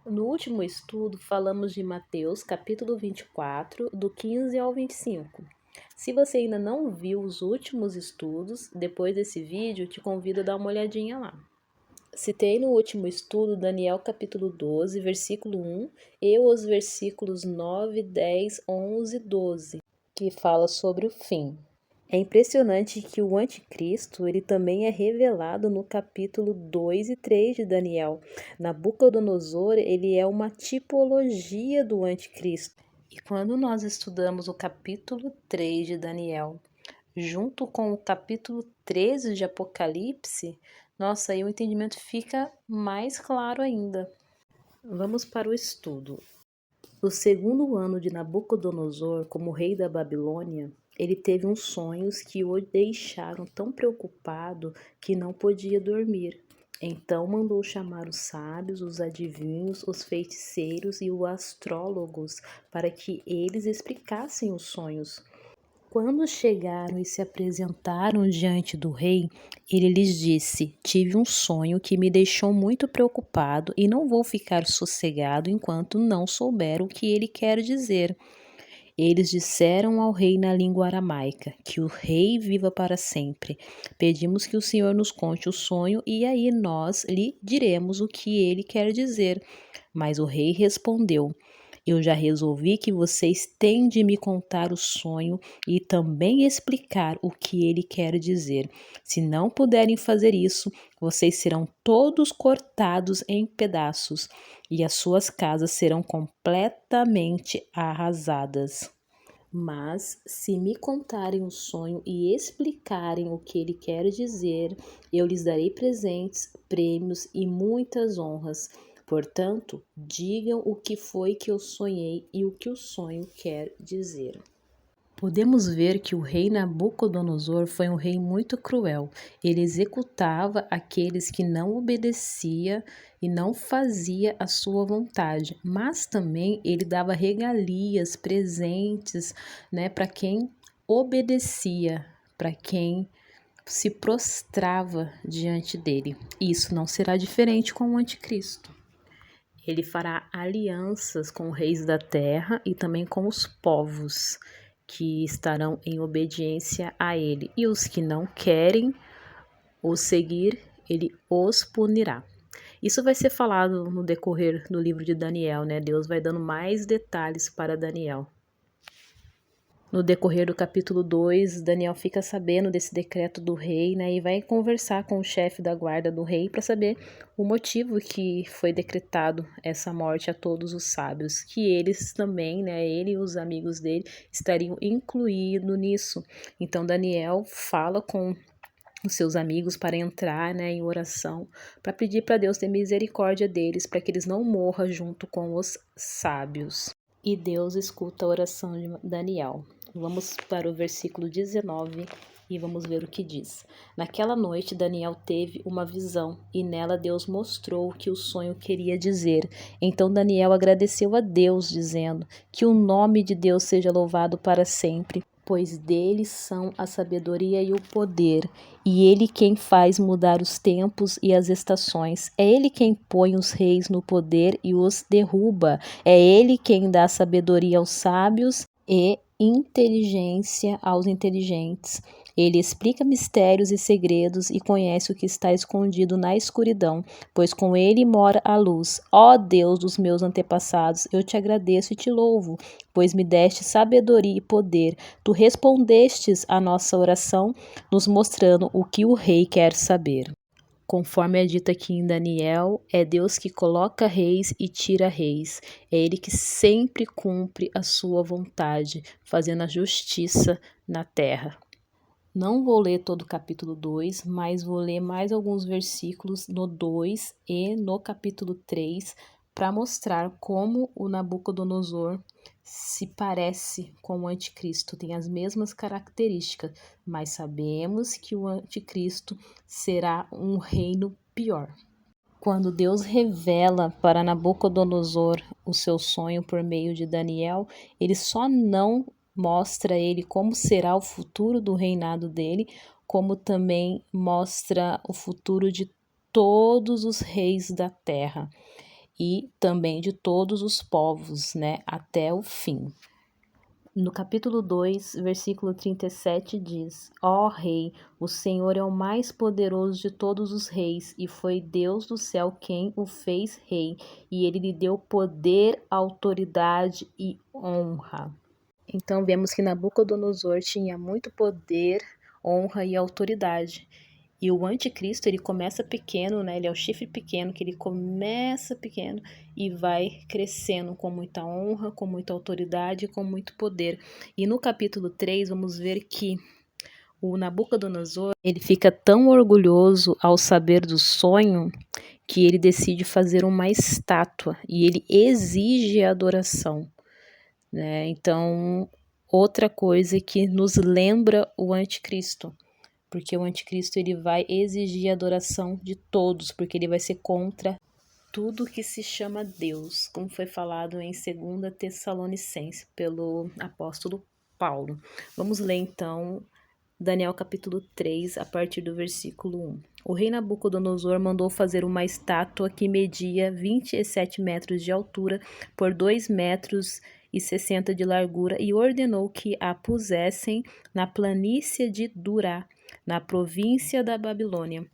No último estudo, falamos de Mateus, capítulo 24, do 15 ao 25. Se você ainda não viu os últimos estudos, depois desse vídeo, te convido a dar uma olhadinha lá. Citei no último estudo Daniel capítulo 12, versículo 1 e os versículos 9, 10, 11 e 12, que fala sobre o fim. É impressionante que o anticristo ele também é revelado no capítulo 2 e 3 de Daniel. Nabucodonosor ele é uma tipologia do anticristo. E quando nós estudamos o capítulo 3 de Daniel, junto com o capítulo 13 de Apocalipse, nossa, aí o entendimento fica mais claro ainda. Vamos para o estudo. No segundo ano de Nabucodonosor como rei da Babilônia, ele teve uns sonhos que o deixaram tão preocupado que não podia dormir. Então mandou chamar os sábios, os adivinhos, os feiticeiros e os astrólogos para que eles explicassem os sonhos. Quando chegaram e se apresentaram diante do rei, ele lhes disse: Tive um sonho que me deixou muito preocupado e não vou ficar sossegado enquanto não souber o que ele quer dizer. Eles disseram ao rei na língua aramaica: Que o rei viva para sempre. Pedimos que o Senhor nos conte o sonho e aí nós lhe diremos o que ele quer dizer. Mas o rei respondeu: Eu já resolvi que vocês têm de me contar o sonho e também explicar o que ele quer dizer. Se não puderem fazer isso, vocês serão todos cortados em pedaços e as suas casas serão completamente arrasadas. Mas, se me contarem o sonho e explicarem o que ele quer dizer, eu lhes darei presentes, prêmios e muitas honras. Portanto, digam o que foi que eu sonhei e o que o sonho quer dizer. Podemos ver que o rei Nabucodonosor foi um rei muito cruel. Ele executava aqueles que não obedeciam e não fazia a sua vontade, mas também ele dava regalias, presentes, para quem obedecia, para quem se prostrava diante dele. Isso não será diferente com o anticristo. Ele fará alianças com reis da terra e também com os povos que estarão em obediência a ele. E os que não querem o seguir, ele os punirá. Isso vai ser falado no decorrer do livro de Daniel, né? Deus vai dando mais detalhes para Daniel. No decorrer do capítulo 2, Daniel fica sabendo desse decreto do rei, né, e vai conversar com o chefe da guarda do rei para saber o motivo que foi decretado essa morte a todos os sábios, que eles também, né, ele e os amigos dele estariam incluídos nisso. Então Daniel fala com os seus amigos para entrar, né, em oração, para pedir para Deus ter misericórdia deles, para que eles não morram junto com os sábios. E Deus escuta a oração de Daniel. Vamos para o versículo 19 e vamos ver o que diz. Naquela noite, Daniel teve uma visão e nela Deus mostrou o que o sonho queria dizer. Então Daniel agradeceu a Deus, dizendo: Que o nome de Deus seja louvado para sempre, pois dele são a sabedoria e o poder, e ele quem faz mudar os tempos e as estações. É ele quem põe os reis no poder e os derruba. É ele quem dá sabedoria aos sábios e inteligência aos inteligentes. Ele explica mistérios e segredos e conhece o que está escondido na escuridão, pois com ele mora a luz. Ó Deus dos meus antepassados, eu te agradeço e te louvo, pois me deste sabedoria e poder. Tu respondestes à nossa oração, nos mostrando o que o rei quer saber. Conforme é dito aqui em Daniel, é Deus que coloca reis e tira reis. É Ele que sempre cumpre a sua vontade, fazendo a justiça na terra. Não vou ler todo o capítulo 2, mas vou ler mais alguns versículos no 2 e no capítulo 3 para mostrar como o Nabucodonosor se parece com o anticristo, tem as mesmas características, mas sabemos que o anticristo será um reino pior. Quando Deus revela para Nabucodonosor o seu sonho por meio de Daniel, ele só não mostra a ele como será o futuro do reinado dele, como também mostra o futuro de todos os reis da terra. e também de todos os povos, né, até o fim. No capítulo 2, versículo 37 diz: Ó Rei, o Senhor é o mais poderoso de todos os reis, e foi Deus do céu quem o fez rei, e ele lhe deu poder, autoridade e honra. Então vemos que Nabucodonosor tinha muito poder, honra e autoridade. E o anticristo, ele começa pequeno, né? Ele é o chifre pequeno, que ele começa pequeno e vai crescendo com muita honra, com muita autoridade, com muito poder. E no capítulo 3, vamos ver que o Nabucodonosor, ele fica tão orgulhoso ao saber do sonho que ele decide fazer uma estátua e ele exige adoração, né? Então, outra coisa que nos lembra o anticristo, porque o anticristo ele vai exigir a adoração de todos, porque ele vai ser contra tudo que se chama Deus, como foi falado em 2 Tessalonicenses pelo apóstolo Paulo. Vamos ler então Daniel capítulo 3, a partir do versículo 1. O rei Nabucodonosor mandou fazer uma estátua que media 27 metros de altura por 2 metros e 60 de largura e ordenou que a pusessem na planície de Durá, na província da Babilônia.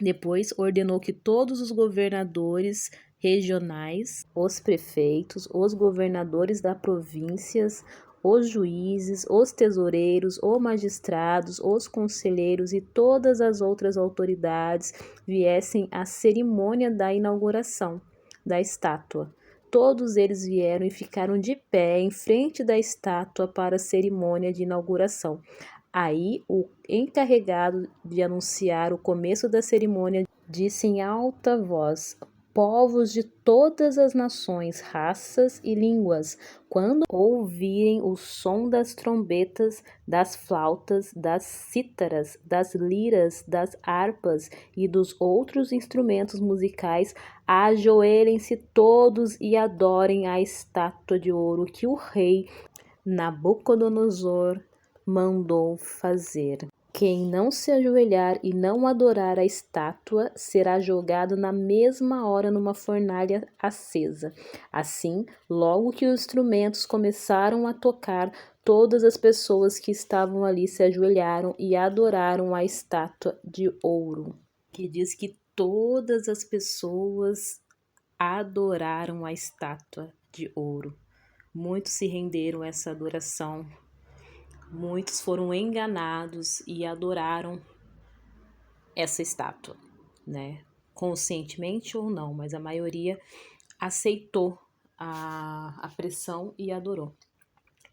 Depois ordenou que todos os governadores regionais, os prefeitos, os governadores das províncias, os juízes, os tesoureiros, os magistrados, os conselheiros e todas as outras autoridades viessem à cerimônia da inauguração da estátua. Todos eles vieram e ficaram de pé em frente da estátua para a cerimônia de inauguração. Aí, o encarregado de anunciar o começo da cerimônia disse em alta voz: Povos de todas as nações, raças e línguas, quando ouvirem o som das trombetas, das flautas, das cítaras, das liras, das harpas e dos outros instrumentos musicais, ajoelhem-se todos e adorem a estátua de ouro que o rei Nabucodonosor mandou fazer. Quem não se ajoelhar e não adorar a estátua será jogado na mesma hora numa fornalha acesa. Assim, logo que os instrumentos começaram a tocar, todas as pessoas que estavam ali se ajoelharam e adoraram a estátua de ouro. Que diz que todas as pessoas adoraram a estátua de ouro. Muitos se renderam a essa adoração. Muitos foram enganados e adoraram essa estátua, né? Conscientemente ou não, mas a maioria aceitou a pressão e adorou.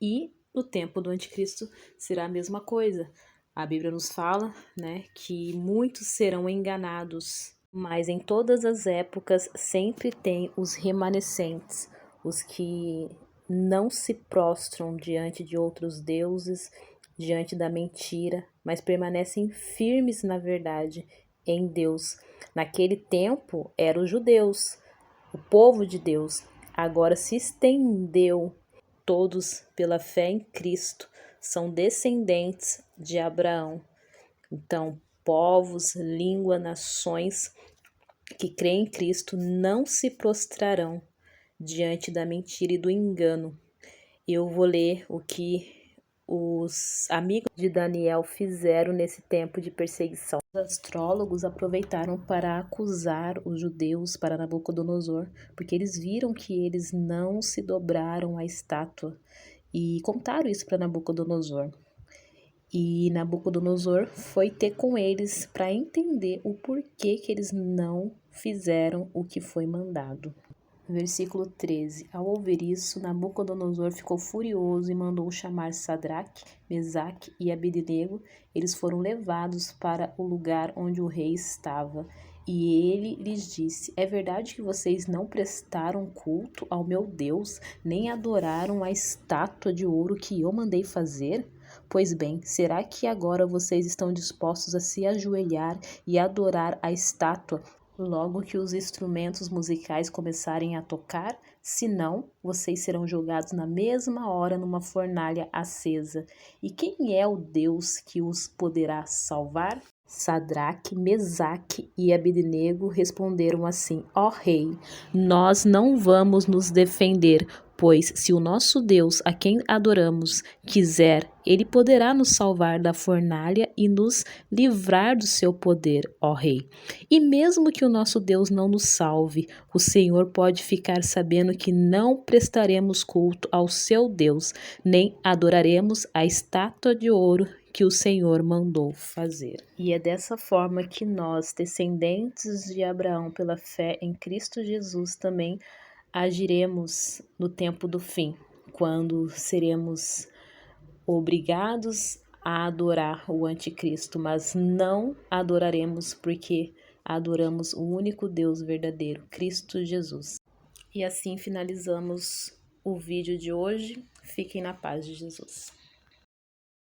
E no tempo do anticristo será a mesma coisa. A Bíblia nos fala, né, que muitos serão enganados, mas em todas as épocas sempre tem os remanescentes, os que não se prostram diante de outros deuses, diante da mentira, mas permanecem firmes na verdade, em Deus. Naquele tempo eram os judeus, o povo de Deus. Agora se estendeu, todos pela fé em Cristo são descendentes de Abraão. Então, povos, língua, nações que creem em Cristo não se prostrarão diante da mentira e do engano. Eu vou ler o que os amigos de Daniel fizeram nesse tempo de perseguição. Os astrólogos aproveitaram para acusar os judeus para Nabucodonosor, porque eles viram que eles não se dobraram à estátua e contaram isso para Nabucodonosor. E Nabucodonosor foi ter com eles para entender o porquê que eles não fizeram o que foi mandado. Versículo 13. Ao ouvir isso, Nabucodonosor ficou furioso e mandou chamar Sadraque, Mesaque e Abednego. Eles foram levados para o lugar onde o rei estava. E ele lhes disse: É verdade que vocês não prestaram culto ao meu Deus, nem adoraram a estátua de ouro que eu mandei fazer? Pois bem, será que agora vocês estão dispostos a se ajoelhar e adorar a estátua logo que os instrumentos musicais começarem a tocar? Se não, vocês serão jogados na mesma hora numa fornalha acesa. E quem é o Deus que os poderá salvar? Sadraque, Mesaque e Abednego responderam assim: Ó rei, nós não vamos nos defender, pois se o nosso Deus, a quem adoramos, quiser, ele poderá nos salvar da fornalha e nos livrar do seu poder, ó rei. E mesmo que o nosso Deus não nos salve, o Senhor pode ficar sabendo que não prestaremos culto ao seu Deus, nem adoraremos a estátua de ouro que o Senhor mandou fazer. E é dessa forma que nós, descendentes de Abraão pela fé em Cristo Jesus, também agiremos no tempo do fim, quando seremos obrigados a adorar o anticristo, mas não adoraremos porque adoramos o único Deus verdadeiro, Cristo Jesus. E assim finalizamos o vídeo de hoje. Fiquem na paz de Jesus.